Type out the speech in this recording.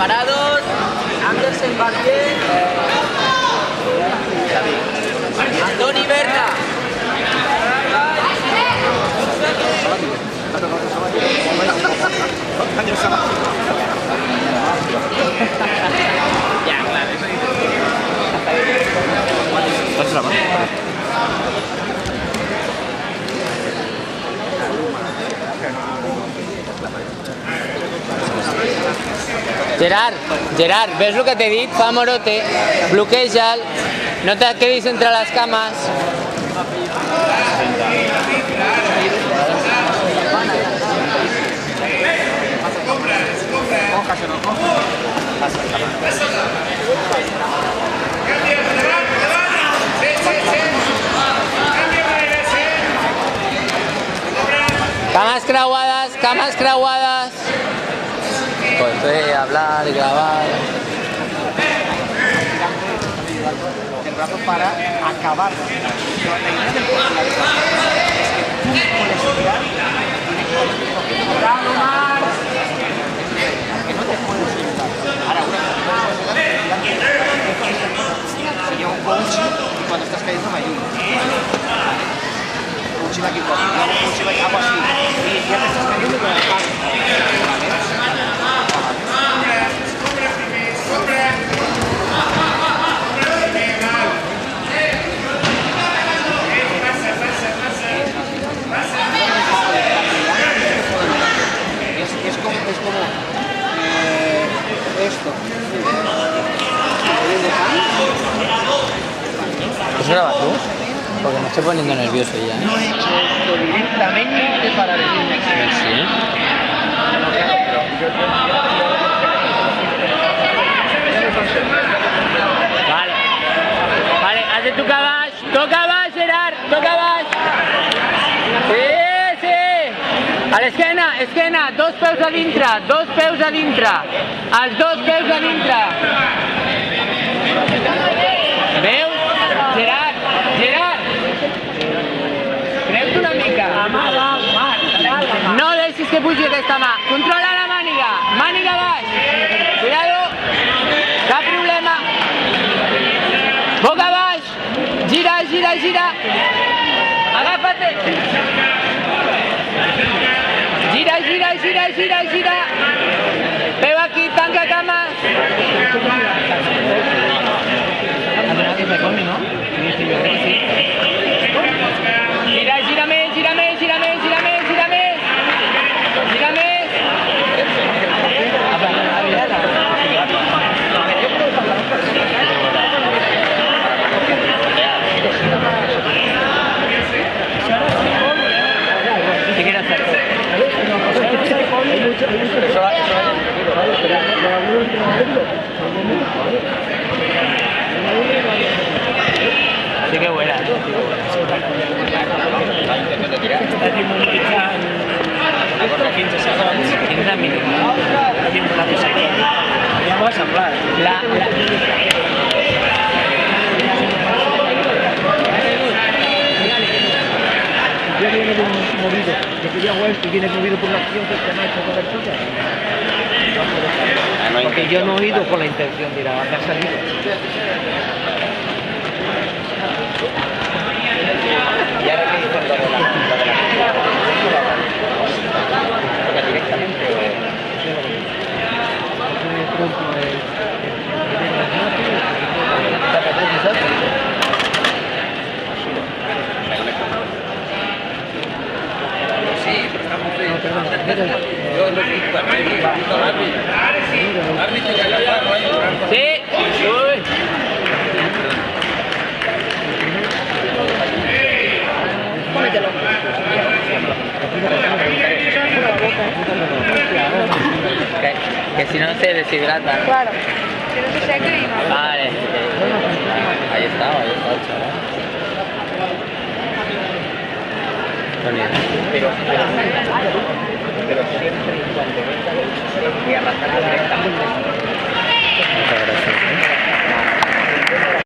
Preparados. Andersen Barbier. Antoni Berta. Gerard, ¿ves lo que te dic? Fa morote, bloqueja'l, no te quedis entre les cames. Cames creuades. Pues hablar y grabar. El rato para acabar. La idea del popularizador es que tú puedes estudiar que no te puedes ayudar. Ahora, si yo un coach y cuando estás cayendo me ayuda. Coach la equipo, coach la hago así. Y ya te estás cayendo con el paso. Es como esto. ¿Eso grabas tú? Porque me estoy poniendo nervioso ya. No he hecho esto directamente para venirme aquí. Sí. Vale, haz de tu cabaix. Toca baix, Gerard, toca baix. Sí. A l'esquena, dos peus a dintre, els dos peus a dintre. Veus? Gerard, creu-te una mica. No deixis que pugi aquesta mà. Controla la màniga baix. Cuidado, cap problema. Boca baix, gira. Agafa't. Gira. Peu aquí, tanca cames. Gira més. ¿Qué quieres hacer? Sí que vuela. Corre 15 segons. 15 minuts. Ja m'ho ha semblat. Ya viene movido, yo quería web y viene movido por la acción que no ha hecho cobertura. Porque yo no he ido con la intención de ir a hacer salido. Y ahora que dicen lo de la porque directamente Sí. Uy. Pónetelo. Que si no se deshidrata. Claro, que no se seque y no. Vale. Ahí está el chaval. Pero siempre cuando venga que arrastrar directamente. Muchas gracias.